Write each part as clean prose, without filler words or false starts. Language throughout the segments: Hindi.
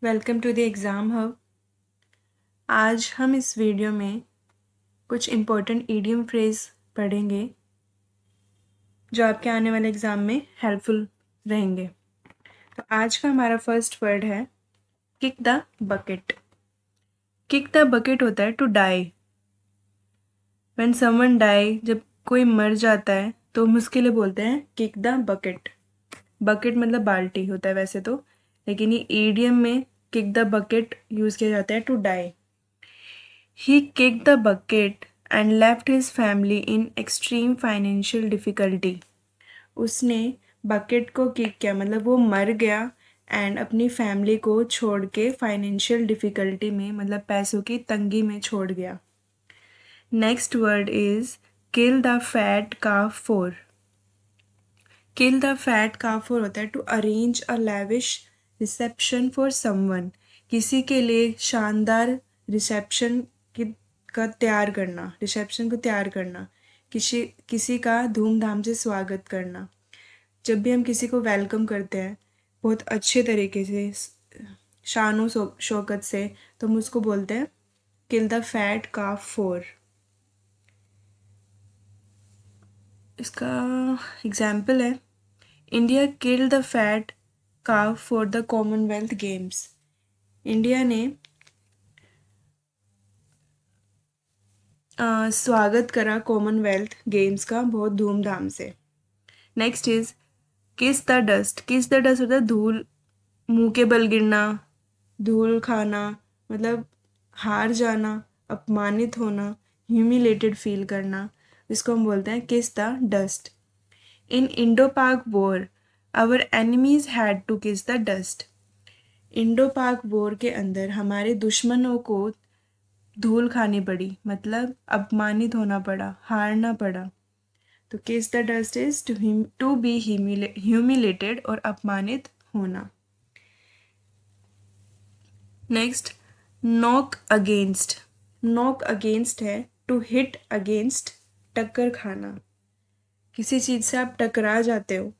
Welcome to the exam hub. आज हम इस वीडियो में कुछ इम्पोर्टेंट ईडियम फ्रेज पढ़ेंगे जो आपके आने वाले एग्ज़ाम में हेल्पफुल रहेंगे। तो आज का हमारा फर्स्ट वर्ड है kick the bucket. Kick the bucket होता है to die. When someone die, जब कोई मर जाता है तो हम उसके लिए बोलते हैं किक द बकेट। बकेट मतलब बाल्टी होता है वैसे तो, लेकिन ये ईडियम में किक द बकेट यूज़ किया जाता है to die. He kicked the bucket and left his family in extreme financial difficulty. उसने बकेट को किक किया मतलब वो मर गया एंड अपनी फैमिली को छोड़ के फाइनेंशियल डिफ़िकल्टी में मतलब पैसों की तंगी में छोड़ गया। Next word is kill the fat calf for. Kill the fat calf for होता है to arrange a lavish reception for someone. किसी के लिए शानदार रिसेप्शन का तैयार करना, रिसेप्शन को तैयार करना, किसी का धूमधाम से स्वागत करना। जब भी हम किसी को वेलकम करते हैं बहुत अच्छे तरीके से, शानो शौकत से, तो हम उसको बोलते हैं किल द फैट काफ फॉर। इसका एग्जाम्पल है India kill the fat calf for the Commonwealth games. India ने स्वागत करा कॉमनवेल्थ गेम्स का बहुत धूमधाम से। नेक्स्ट इज किस द डस्ट। किस द डस्ट होता है धूल, मुंह के बल गिरना, धूल खाना, मतलब हार जाना, अपमानित होना, ह्यूमिलेटेड फील करना। इसको हम बोलते हैं kiss the dust. In Indo Pak war our enemies had to kiss the dust. Indo Pak war के अंदर हमारे दुश्मनों को धूल खानी पड़ी, मतलब अपमानित होना पड़ा, हारना पड़ा। तो kiss the dust is to be humiliated और अपमानित होना। Next knock against. Knock against है टू हिट अगेंस्ट, टक्कर खाना। किसी चीज़ से आप टकरा जाते हो,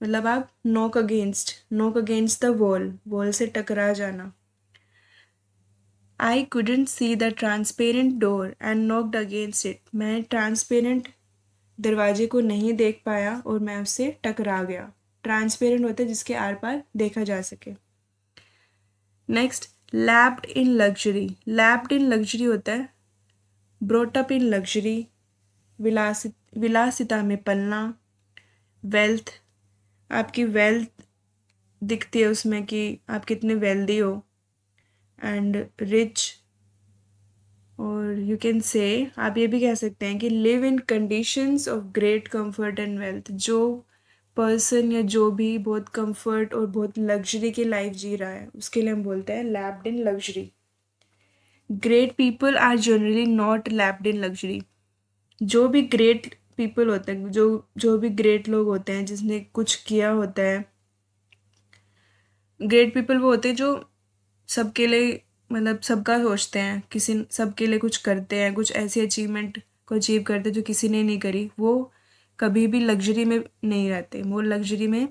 मतलब आप knock against the wall, wall से टकरा जाना। I couldn't see the transparent door and knocked against it. मैं ट्रांसपेरेंट दरवाजे को नहीं देख पाया और मैं उससे टकरा गया। ट्रांसपेरेंट होता है जिसके आर पार देखा जा सके। Next lapped in luxury. Lapped in luxury होता है ब्रोट अप इन लग्जरी, विलासिता में पलना। वेल्थ, आपकी वेल्थ दिखती है उसमें कि आप कितने वेल्दी हो। एंड रिच, और यू कैन से, आप ये भी कह सकते हैं कि live in conditions of great comfort and wealth. जो पर्सन या जो भी बहुत कंफर्ट और बहुत लग्जरी की लाइफ जी रहा है उसके लिए हम बोलते हैं lapped in luxury. Great people are generally not lapped in luxury. जो भी ग्रेट पीपल होते हैं, जो भी ग्रेट लोग होते हैं जिसने कुछ किया होता है, ग्रेट पीपल वो होते हैं जो सबके लिए, मतलब सबका सोचते हैं, किसी सबके लिए कुछ करते हैं, कुछ ऐसी अचीवमेंट को अचीव करते हैं जो किसी ने नहीं करी। वो कभी भी लग्जरी में नहीं रहते, वो लग्जरी में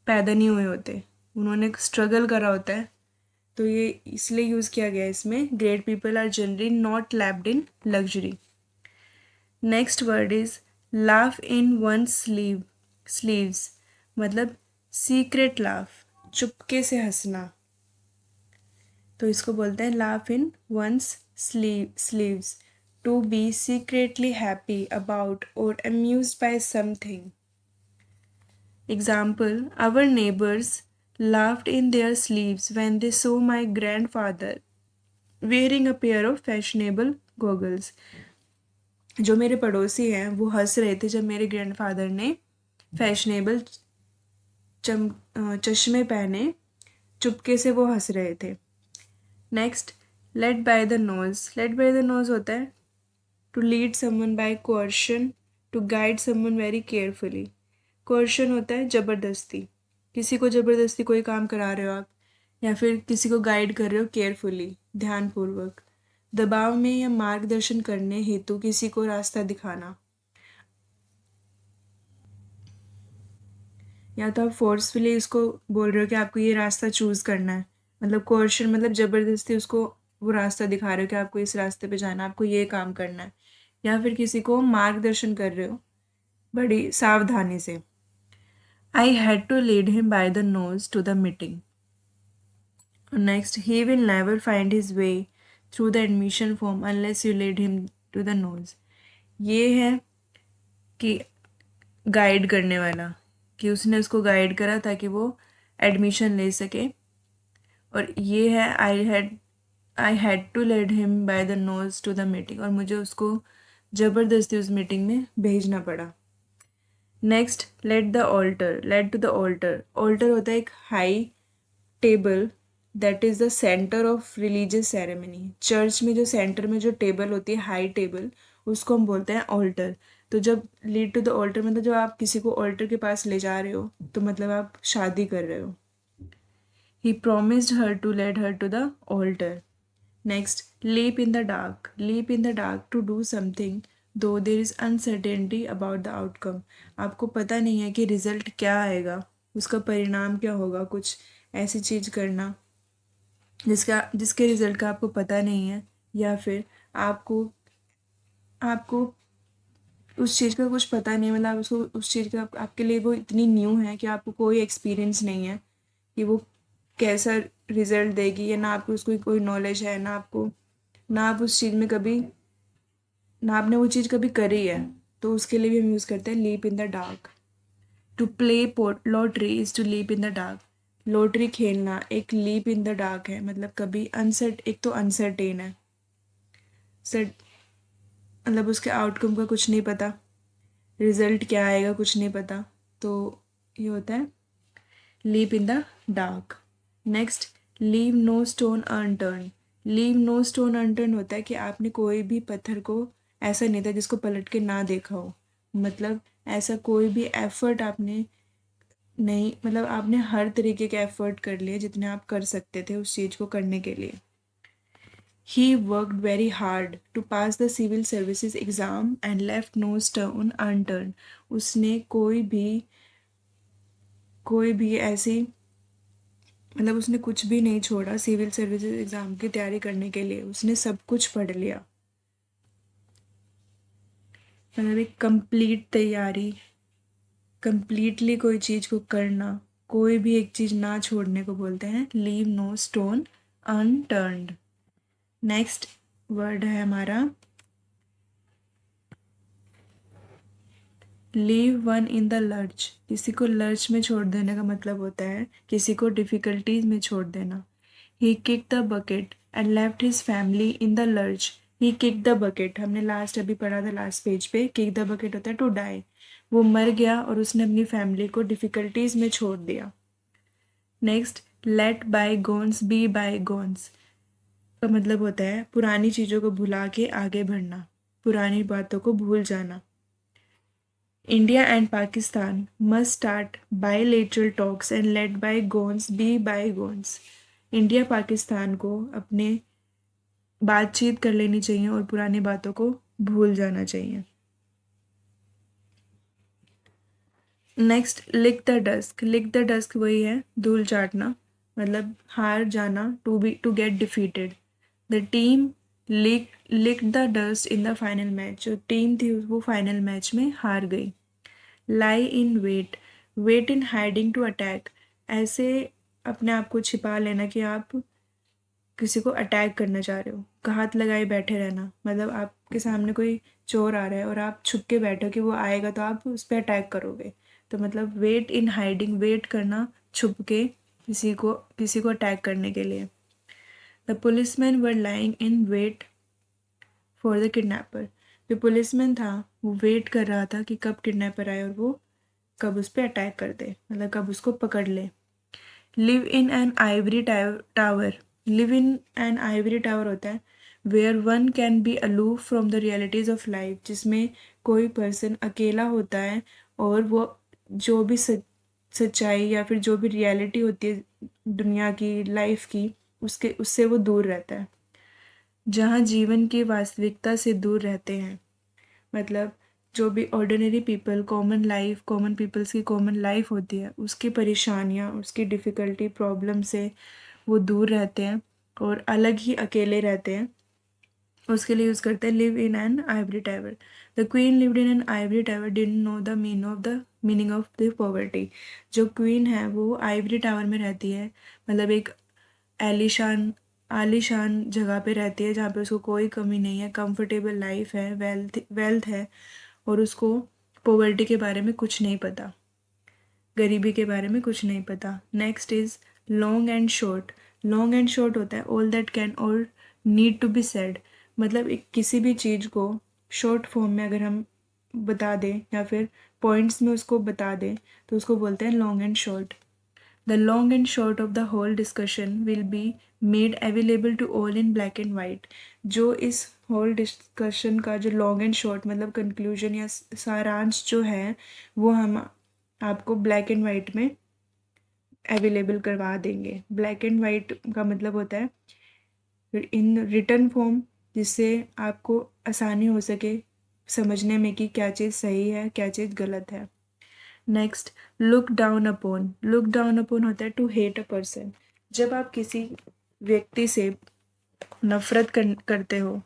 पैदा नहीं हुए होते, उन्होंने स्ट्रगल करा होता है। तो ये इसलिए यूज़ किया गया है इसमें, great people are generally not lapped in luxury. Next word is laugh in one sleeves, मतलब सीक्रेट लाफ, चुपके से हंसना। तो इसको बोलते हैं laugh in one's sleeves, to be secretly happy about और amused by something. Example our neighbours laughed in their sleeves when they saw my grandfather wearing a pair of fashionable goggles. जो मेरे पड़ोसी हैं वो हंस रहे थे जब मेरे ग्रैंडफादर ने फैशनेबल चश्मे पहने, चुपके से वो हंस रहे थे। Next led by the nose. Led by the nose होता है to lead someone by coercion, to guide someone very carefully. Coercion होता है ज़बरदस्ती, किसी को ज़बरदस्ती कोई काम करा रहे हो आप, या फिर किसी को गाइड कर रहे हो केयरफुली, ध्यानपूर्वक। दबाव में या मार्गदर्शन करने हेतु किसी को रास्ता दिखाना, या तो आप फोर्सफुली इसको बोल रहे हो कि आपको ये रास्ता चूज़ करना है, मतलब कोर्शन मतलब ज़बरदस्ती उसको वो रास्ता दिखा रहे हो कि आपको इस रास्ते पे जाना है, आपको ये काम करना है, या फिर किसी को मार्गदर्शन कर रहे हो बड़ी सावधानी से। I had to lead him by the nose to the meeting. Next, he will never find his way through the admission form unless you lead him to the nose. ये है कि गाइड करने वाला, कि उसने उसको गाइड करा ताकि वो एडमिशन ले सके। और ये है I had to lead him by the nose to the meeting, और मुझे उसको ज़बरदस्ती उस मीटिंग में भेजना पड़ा। Next, led to the altar. Altar होता है एक high table that is the centre of religious ceremony. Church में जो सेंटर में जो टेबल होती है, हाई टेबल, उसको हम बोलते हैं ऑल्टर। तो जब लीड टू द ऑल्टर मतलब जब आप किसी को ऑल्टर के पास ले जा रहे हो तो मतलब आप शादी कर रहे हो। He promised her to led her to the altar. Next, leap in the dark. Leap in the dark to do something though there is uncertainty about the outcome. आपको पता नहीं है कि रिजल्ट क्या आएगा, उसका परिणाम क्या होगा, कुछ ऐसी चीज़ करना जिसके रिजल्ट का आपको पता नहीं है, या फिर आपको आपको उस चीज़ का कुछ पता नहीं है, मतलब उसको उस चीज़ का आपके लिए वो इतनी न्यू है कि आपको कोई एक्सपीरियंस नहीं है कि वो कैसा रिजल्ट देगी, या ना आपको उसको कोई नॉलेज है, ना आप उस चीज़ में कभी ना आपने वो चीज़ कभी करी है। तो उसके लिए भी हम यूज़ करते हैं leap in the dark. To play lottery is to leap in the dark. Lottery खेलना एक लीप इन द डार्क है, मतलब कभी एक तो अनसर्टेन है, सर मतलब उसके आउटकम का कुछ नहीं पता, रिजल्ट क्या आएगा कुछ नहीं पता, तो ये होता है leap in the dark. Next, leave no stone unturn. Leave no stone unturn होता है कि आपने कोई भी पत्थर को ऐसा नहीं था जिसको पलट के ना देखा हो, मतलब ऐसा कोई भी एफर्ट आपने नहीं, मतलब आपने हर तरीके के एफर्ट कर लिए जितने आप कर सकते थे उस चीज़ को करने के लिए। He worked very hard to pass the civil services exam and left no stone unturned. उसने कोई भी ऐसी मतलब उसने कुछ भी नहीं छोड़ा सिविल सर्विसेज एग्ज़ाम की तैयारी करने के लिए, उसने सब कुछ पढ़ लिया। मतलब एक कंप्लीट तैयारी, कंप्लीटली कोई चीज़ को करना, कोई भी एक चीज़ ना छोड़ने को बोलते हैं leave no stone unturned. Next word है हमारा leave one in the lurch. किसी को लर्च में छोड़ देने का मतलब होता है किसी को डिफ़िकल्टीज में छोड़ देना। He kick the bucket and left his family in the lurch. He kick the bucket, हमने लास्ट अभी पढ़ा था लास्ट पेज पे, किक द बकेट होता है टू डाई। वो मर गया और उसने अपनी फैमिली को डिफ़िकल्टीज में छोड़ दिया। Next, let bygones be bygones का मतलब होता है पुरानी चीज़ों को भुला के आगे बढ़ना, पुरानी बातों को भूल जाना। India and Pakistan must start bilateral talks and let bygones be bygones. India Pakistan को अपने बातचीत कर लेनी चाहिए और पुरानी बातों को भूल जाना चाहिए। Next, lick the dust. Lick the dust वही है धूल चाटना, मतलब हार जाना, to get defeated. The team lick the dust in the final match. जो टीम थी वो फाइनल मैच में हार गई। Lie in wait in hiding to attack. ऐसे अपने आप को छिपा लेना कि आप किसी को अटैक करना चाह रहे हो, घात लगाए बैठे रहना, मतलब आपके सामने कोई चोर आ रहा है और आप छुप के बैठे हो कि वो आएगा तो आप उस पर अटैक करोगे, तो मतलब वेट इन हाइडिंग, वेट करना छुप के किसी को अटैक करने के लिए। The policeman were lying in wait for the kidnapper. जो पुलिसमैन था वो वेट कर रहा था कि कब किडनैपर आए और वो कब उस पर अटैक कर दे, मतलब कब उसको पकड़ ले। Live in an ivory tower. Live in an ivory tower होता है where one can be aloof from the realities of life, जिसमें कोई पर्सन अकेला होता है और वो जो भी सच्चाई या फिर जो भी रियलिटी होती है दुनिया की, लाइफ की, उससे वो दूर रहता है। जहाँ जीवन की वास्तविकता से दूर रहते हैं, मतलब जो भी ऑर्डिनरी पीपल, कॉमन पीपल्स की कॉमन लाइफ होती है, उसकी परेशानियाँ, उसकी डिफ़िकल्टी, प्रॉब्लम से वो दूर रहते हैं और अलग ही अकेले रहते हैं, उसके लिए यूज़ करते हैं live in an ivory tower. The queen lived in an ivory tower didn't know the meaning of the poverty. जो क्वीन है वो आइवरी टावर में रहती है, मतलब एक एलिशान आलीशान जगह पे रहती है जहाँ पे उसको कोई कमी नहीं है, कंफर्टेबल लाइफ है, वेल्थ है, और उसको पॉवर्टी के बारे में कुछ नहीं पता, गरीबी के बारे में कुछ नहीं पता। Next is long and short. Long and short होता है ऑल दैट कैन और नीड टू बी सेड, मतलब एक किसी भी चीज़ को शॉर्ट फॉर्म में अगर हम बता दें या फिर पॉइंट्स में उसको बता दें तो उसको बोलते हैं long and short. The long and short of the whole discussion will be made available to all in black and white. जो इस होल डिस्कशन का जो लॉन्ग एंड शॉर्ट मतलब कंक्लूजन या सारांश जो है वो हम आपको ब्लैक एंड वाइट में अवेलेबल करवा देंगे। ब्लैक एंड वाइट का मतलब होता है फिर इन रिटर्न फॉर्म, जिससे आपको आसानी हो सके समझने में कि क्या चीज़ सही है क्या चीज़ गलत है। Next, look down upon. Look down upon होता है टू हेट अ पर्सन। जब आप किसी व्यक्ति से नफरत करते हो,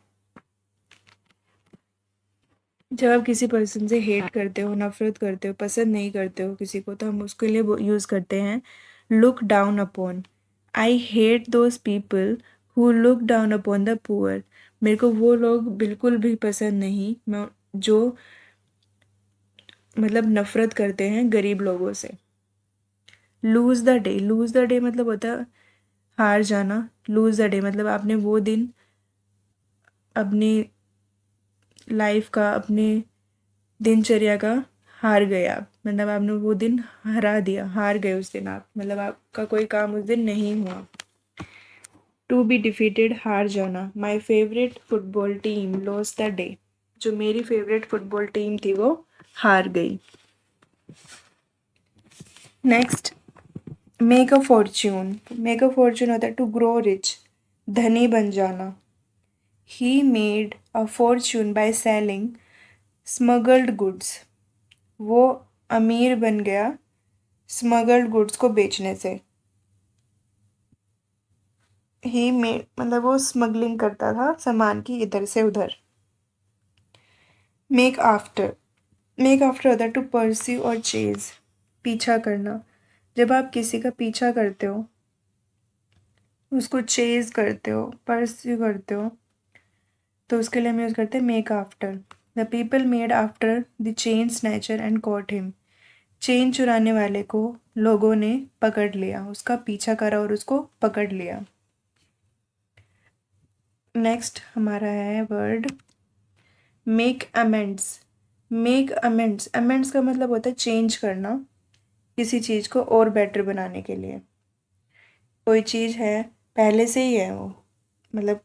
जब आप किसी पर्सन से हेट करते हो, नफरत करते हो, पसंद नहीं करते हो किसी को, तो हम उसके लिए यूज़ करते हैं look down upon. I hate those people who look down upon the poor. मेरे को वो लोग बिल्कुल भी पसंद नहीं मैं जो मतलब नफरत करते हैं गरीब लोगों से। Lose the day. Lose the day मतलब होता है हार जाना। लूज द डे मतलब आपने वो दिन अपनी लाइफ का, अपने दिनचर्या का हार गए आप, मतलब आपने वो दिन हरा दिया, हार गए उस दिन आप, मतलब आपका कोई काम उस दिन नहीं हुआ। टू बी डिफीटेड, हार जाना। My favourite football team lost the day. जो मेरी फेवरेट फुटबॉल टीम थी वो हार गई। Next, make a Fortune. Make a Fortune होता है टू ग्रो रिच, धनी बन जाना। He made a Fortune by selling smuggled goods. वो अमीर बन गया स्मगल्ड गुड्स को बेचने से। ही मेड मतलब वो स्मगलिंग करता था सामान की इधर से उधर। Make after. मेक आफ्टर होता है टू परस्यू और चेज, पीछा करना। जब आप किसी का पीछा करते हो, उसको चेज करते हो, परस्यू करते हो, तो उसके लिए हम यूज़ करते हैं make after. The people made after the chain snatcher and cot him. Chain चुराने वाले को लोगों ने पकड़ लिया, उसका पीछा करा और उसको पकड़ लिया। नेक्स्ट हमारा है word make amends. Make amends, amends का मतलब होता है चेंज करना, किसी चीज़ को और बेटर बनाने के लिए। कोई चीज़ है पहले से ही है वो, मतलब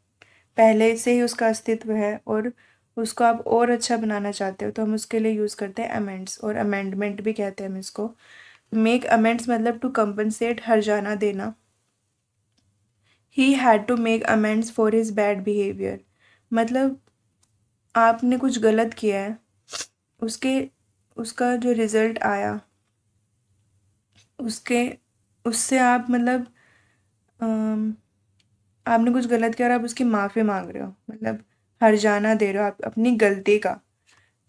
पहले से ही उसका अस्तित्व है और उसको आप और अच्छा बनाना चाहते हो तो हम उसके लिए यूज़ करते हैं अमेंड्स, और अमेंडमेंट भी कहते हैं हम इसको। मेक अमेंड्स मतलब टू कंपनसेट, हर्जाना देना। He had to make amends for his bad behaviour, मतलब आपने कुछ गलत किया है, उसके उसका जो रिजल्ट आया उसके उससे आप मतलब आपने कुछ गलत किया और आप उसकी माफ़ी मांग रहे हो, मतलब हर्जाना दे रहे हो आप अपनी गलती का,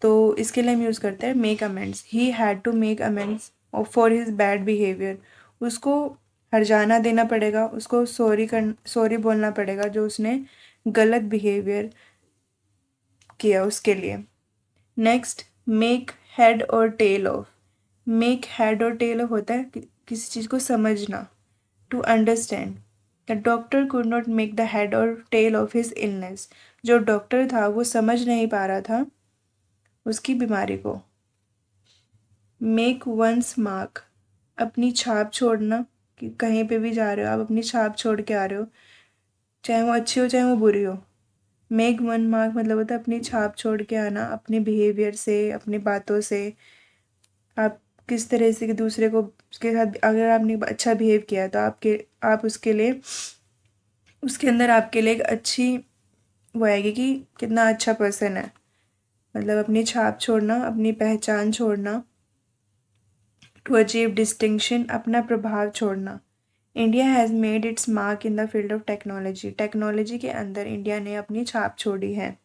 तो इसके लिए हम यूज़ करते हैं make amends. He had to make amends for his bad behaviour. उसको हर्जाना देना पड़ेगा, उसको सॉरी बोलना पड़ेगा जो उसने गलत बिहेवियर किया उसके लिए। Next, make head or tail of. Make head or tail of होता है किसी चीज़ को समझना, to understand. The doctor could not make the head or tail of his illness. जो डॉक्टर था वो समझ नहीं पा रहा था उसकी बीमारी को। मेक वंस मार्क, अपनी छाप छोड़ना, कि कहीं पे भी जा रहे हो आप अपनी छाप छोड़ के आ रहे हो, चाहे वो अच्छी हो चाहे वो बुरी हो। मेक वन मार्क मतलब होता है अपनी छाप छोड़ के आना, अपने बिहेवियर से, अपनी बातों से। आप किस तरह से कि दूसरे को उसके साथ अगर आपने अच्छा बिहेव किया तो आप उसके लिए उसके अंदर आपके लिए एक अच्छी वो आएगी कि कितना अच्छा पर्सन है, मतलब अपनी छाप छोड़ना, अपनी पहचान छोड़ना। टू अचीव डिस्टिंक्शन, अपना प्रभाव छोड़ना। India has made it's mark in the field of technology. Technology के अंदर इंडिया ने अपनी छाप छोड़ी है।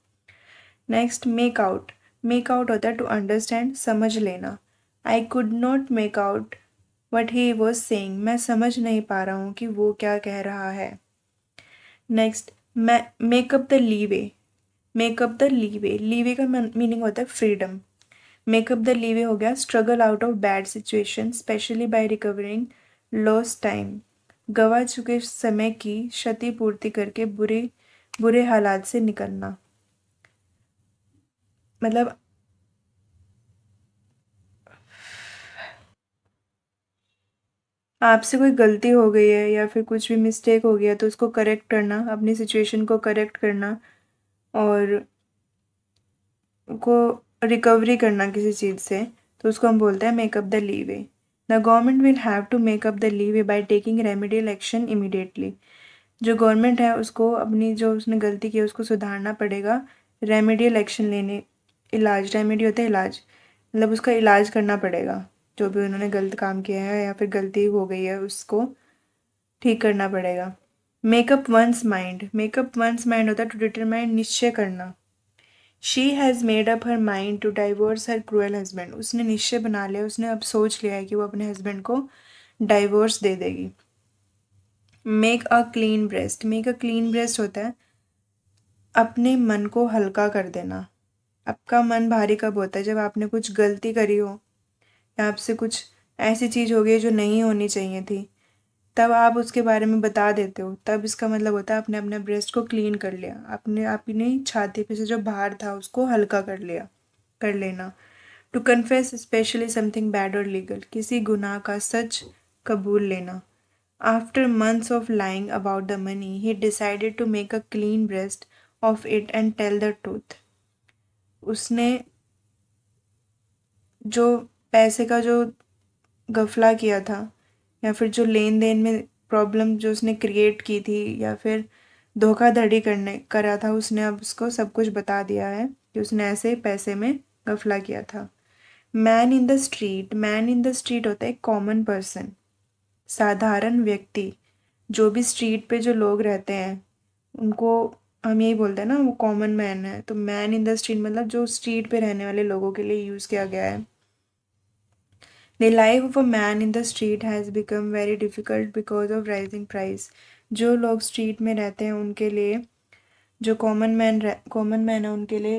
Next, make out. Make out होता है टू अंडरस्टैंड, समझ लेना। I could not make out what he was saying. मैं समझ नहीं पा रहा हूँ कि वो क्या कह रहा है। Next, make up the leeway. Make up the leeway, leeway का मीनिंग होता है freedom. Make up the leeway हो गया struggle out of bad situation specially by recovering lost time. गवा चुके समय की क्षति पूर्ति करके बुरे बुरे हालात से निकलना। मतलब आपसे कोई गलती हो गई है या फिर कुछ भी मिस्टेक हो गया तो उसको करेक्ट करना, अपनी सिचुएशन को करेक्ट करना और को रिकवरी करना किसी चीज़ से, तो उसको हम बोलते हैं make up the leeway. The government will have to make up the leeway by taking remedial action immediately. जो गवर्नमेंट है उसको अपनी जो उसने गलती की है उसको सुधारना पड़ेगा, रेमेडियल एक्शन लेने। इलाज, रेमेडी होता है इलाज, मतलब उसका इलाज करना पड़ेगा। जो भी उन्होंने गलत काम किया है या फिर गलती हो गई है उसको ठीक करना पड़ेगा। Make up one's mind, make up one's mind होता है टू डिटरमाइन, निश्चय करना। She has made up her mind to divorce her cruel husband. उसने निश्चय बना लिया, उसने अब सोच लिया है कि वो अपने हस्बैंड को डाइवोर्स दे देगी। Make a clean breast, make a clean breast होता है अपने मन को हल्का कर देना। आपका मन भारी कब होता है? जब आपने कुछ गलती करी हो या आपसे कुछ ऐसी चीज़ हो गई जो नहीं होनी चाहिए थी, तब आप उसके बारे में बता देते हो, तब इसका मतलब होता है आपने अपने ब्रेस्ट को क्लीन कर लिया, आपने अपनी छाती पे से जो भार था उसको हल्का कर लेना। To confess specially something bad or legal, किसी गुनाह का सच कबूल लेना। After months of lying about the money he decided to make a clean breast of it and tell the truth. उसने जो पैसे का जो गफला किया था या फिर जो लेन देन में प्रॉब्लम जो उसने क्रिएट की थी या फिर धोखाधड़ी करने करा था, उसने अब उसको सब कुछ बता दिया है कि उसने ऐसे पैसे में गफला किया था। Man in the street, man in the street होता है कॉमन पर्सन, साधारण व्यक्ति। जो भी स्ट्रीट पे जो लोग रहते हैं उनको हम यही बोलते हैं ना, वो कॉमन मैन है। तो मैन इन द स्ट्रीट मतलब जो स्ट्रीट पे रहने वाले लोगों के लिए यूज़ किया गया है। The life of a man in the street has become very difficult because of rising price. जो लोग स्ट्रीट में रहते हैं उनके लिए, जो कॉमन मैन है उनके लिए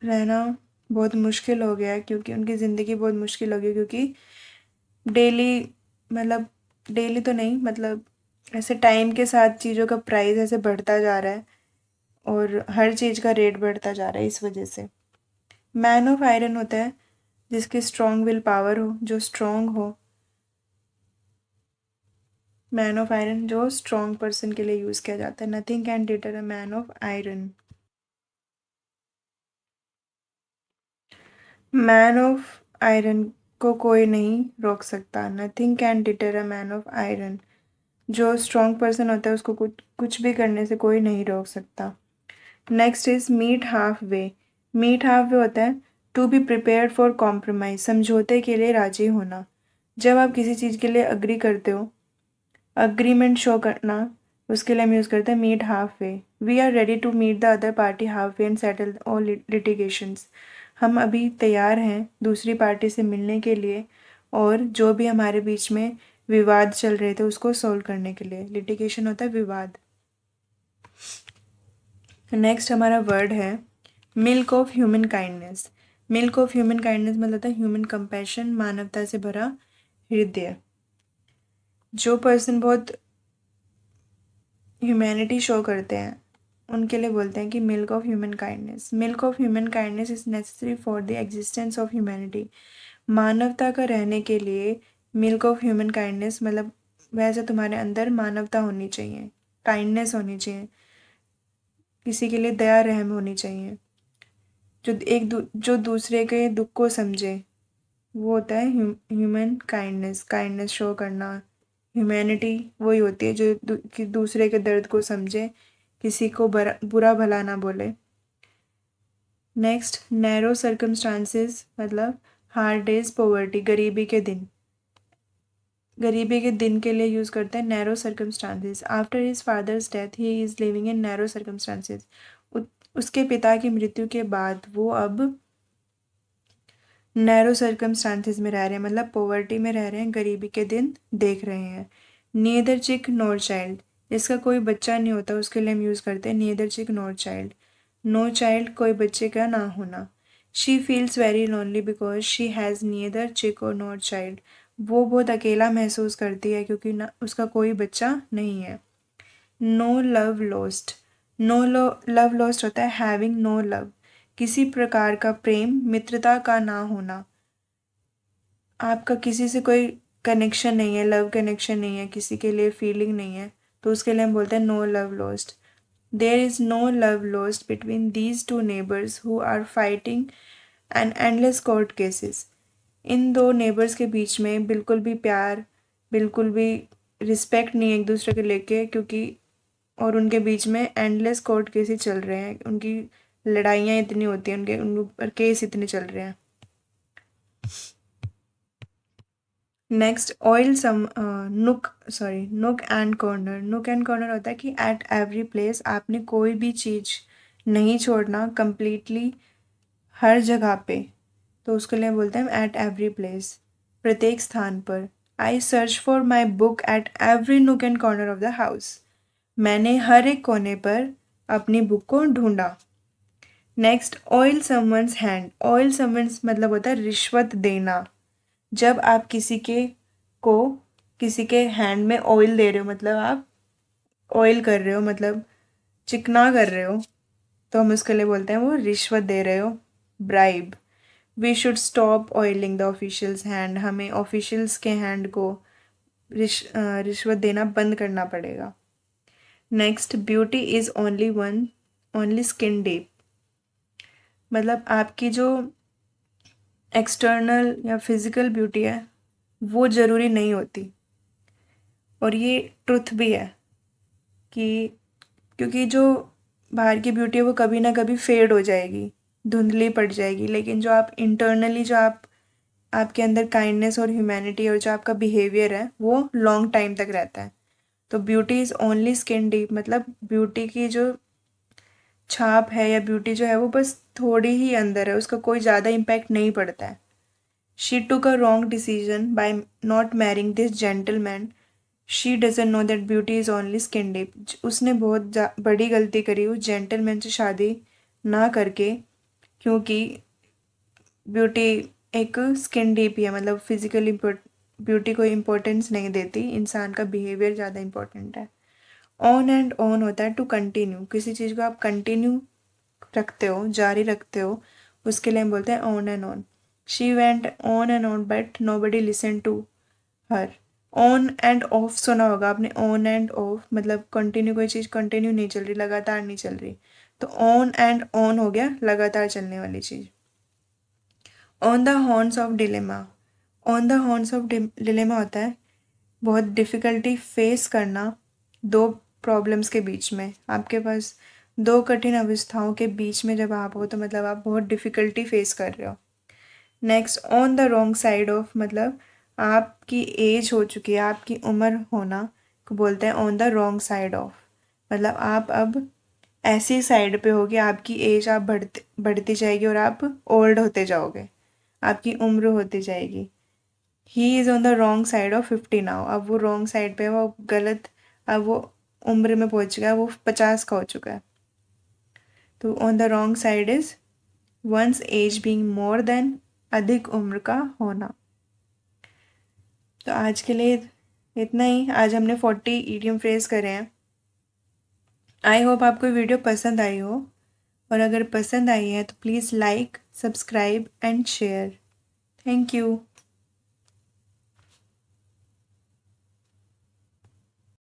रहना बहुत मुश्किल हो गया है, क्योंकि उनकी ज़िंदगी बहुत मुश्किल हो गई, क्योंकि डेली मतलब डेली तो नहीं, मतलब ऐसे टाइम के साथ चीज़ों का प्राइस ऐसे बढ़ता जा रहा है और हर चीज़ का रेट बढ़ता जा रहा है इस वजह से। मैन ऑफ आयरन होता है जिसकी स्ट्रॉन्ग विल पावर हो, जो स्ट्रॉन्ग हो। मैन ऑफ आयरन जो स्ट्रॉन्ग पर्सन के लिए यूज़ किया जाता है। Nothing can deter a man of iron. Man of iron को कोई नहीं रोक सकता। Nothing can deter a man of iron. जो स्ट्रॉन्ग पर्सन होता है उसको कुछ कुछ भी करने से कोई नहीं रोक सकता। Next is meet half way. Meet half way होता है to be prepared for compromise, समझौते के लिए राजी होना। जब आप किसी चीज़ के लिए अग्री करते हो, अग्रीमेंट शो करना, उसके लिए हम यूज़ करते हैं meet half way. We are ready to meet the other party half way and settle all litigations. हम अभी तैयार हैं दूसरी पार्टी से मिलने के लिए और जो भी हमारे बीच में विवाद चल रहे थे उसको सॉल्व करने के लिए। लिटिगेशन होता है विवाद। नेक्स्ट हमारा वर्ड है milk of human kindness. Milk of human kindness मतलब होता है ह्यूमन कंपैशन, मानवता से भरा हृदय। जो पर्सन बहुत ह्यूमैनिटी शो करते हैं उनके लिए बोलते हैं कि milk of human kindness. Milk of human kindness is necessary for the existence of humanity. मानवता का रहने के लिए मिल्क ऑफ ह्यूमन काइंडनेस मतलब वैसे तुम्हारे अंदर मानवता होनी चाहिए, काइंडनेस होनी चाहिए, किसी के लिए दया रहम होनी चाहिए, जो दूसरे के दुख को समझे, वो होता है ह्यूमन काइंडनेस। काइंडनेस शो करना, ह्यूमैनिटी वही होती है जो कि दूसरे के दर्द को समझे, किसी को बुरा भला ना बोले। नेक्स्ट, नैरो सर्कमस्टांसेस मतलब हार्ड डेज, पॉवर्टी, गरीबी के दिन। गरीबी के दिन के लिए यूज़ करते हैं narrow circumstances. After his father's death he is living in narrow circumstances. उसके पिता की मृत्यु के बाद वो अब नैरो सर्कमस्टांसेस में रह रहे हैं, मतलब पॉवर्टी में रह रहे हैं, गरीबी के दिन देख रहे हैं। नीदर चिक नोर चाइल्ड, जिसका कोई बच्चा नहीं होता उसके लिए हम यूज़ करते हैं नीदर चिक नोर चाइल्ड। नो चाइल्ड, कोई बच्चे का ना होना। She feels very lonely because she has neither चिक और नोर चाइल्ड। वो बहुत अकेला महसूस करती है क्योंकि ना उसका कोई बच्चा नहीं है। No love lost, no love lost होता है हैविंग नो लव, किसी प्रकार का प्रेम मित्रता का ना होना। आपका किसी से कोई कनेक्शन नहीं है, लव कनेक्शन नहीं है, किसी के लिए फीलिंग नहीं है, तो उसके लिए हम बोलते हैं no love lost. There is no love lost between these two neighbours who are fighting and endless court cases. इन दो नेबर्स के बीच में बिल्कुल भी प्यार, बिल्कुल भी रिस्पेक्ट नहीं है एक दूसरे के लेके, क्योंकि और उनके बीच में एंडलेस कोर्ट केसेस चल रहे हैं, उनकी लड़ाइयाँ इतनी होती हैं, उन ऊपर केस इतने चल रहे हैं। Next oil some nook and corner. Nook and corner होता है कि एट एवरी प्लेस, आपने कोई भी चीज़ नहीं छोड़ना कंप्लीटली हर जगह पे, तो उसके लिए बोलते हैं एट एवरी प्लेस, प्रत्येक स्थान पर। I search for my book at every नुक and corner of the house, मैंने हर एक कोने पर अपनी बुक को ढूंढा। Next oil someone's hand. Oil someone's मतलब होता है रिश्वत देना। जब आप किसी के हैंड में ऑयल दे रहे हो, मतलब आप ऑयल कर रहे हो, मतलब चिकना कर रहे हो, तो हम उसके लिए बोलते हैं वो रिश्वत दे रहे हो, bribe. We should stop oiling the officials hand, हमें ऑफिशियल्स के हैंड को रिश्वत देना बंद करना पड़ेगा। Next, beauty is only skin deep, मतलब आपकी जो एक्सटर्नल या फिजिकल ब्यूटी है वो ज़रूरी नहीं होती, और ये ट्रुथ भी है कि क्योंकि जो बाहर की ब्यूटी है वो कभी ना कभी फेड हो जाएगी, धुंधली पड़ जाएगी, लेकिन जो आप इंटरनली जो आपके अंदर काइंडनेस और ह्यूमैनिटी और जो आपका बिहेवियर है वो लॉन्ग टाइम तक रहता है। तो beauty is only skin deep, मतलब ब्यूटी की जो छाप है या ब्यूटी जो है वो बस थोड़ी ही अंदर है, उसका कोई ज़्यादा इम्पैक्ट नहीं पड़ता है। She took a wrong decision by not marrying this gentleman, she doesn't know that beauty is only skin deep. उसने बहुत बड़ी गलती करी उस जेंटलमैन से शादी ना करके, क्योंकि ब्यूटी एक स्किन डीप ही है, मतलब फिजिकल ब्यूटी को इम्पोर्टेंस नहीं देती, इंसान का बिहेवियर ज़्यादा इम्पोर्टेंट है। ऑन एंड ऑन होता है टू कंटिन्यू, किसी चीज़ को आप कंटिन्यू रखते हो, जारी रखते हो, उसके लिए हम बोलते हैं on and on. She went on and on but nobody listen to her. On and off सुना होगा आपने, ऑन एंड ऑफ मतलब कंटिन्यू, कोई चीज़ कंटिन्यू नहीं चल रही, लगातार नहीं चल रही, तो ऑन एंड ऑन हो गया लगातार चलने वाली चीज़। On the horns of dilemma. On the horns of dilemma होता है बहुत डिफ़िकल्टी फेस करना दो प्रॉब्लम्स के बीच में, आपके पास दो कठिन अवस्थाओं के बीच में जब आप हो तो मतलब आप बहुत डिफ़िकल्टी फेस कर रहे हो। Next, on the wrong side of, मतलब आपकी एज हो चुकी है, आपकी उम्र होना को बोलते हैं on the wrong side of, मतलब आप अब ऐसी साइड पे हो कि आपकी एज आप बढ़ती जाएगी और आप ओल्ड होते जाओगे, आपकी उम्र होती जाएगी। He is on the wrong side of 50 now, अब वो रॉन्ग साइड पे है, वो गलत, अब वो उम्र में पहुंच गया, वो 50 का हो चुका है। तो on the wrong side is one's age being more than, अधिक उम्र का होना। तो आज के लिए इतना ही, आज हमने 40 ईडियम फ्रेज करे हैं। आई होप आपको वीडियो पसंद आई हो, और अगर पसंद आई है तो please like, subscribe and share. Thank you.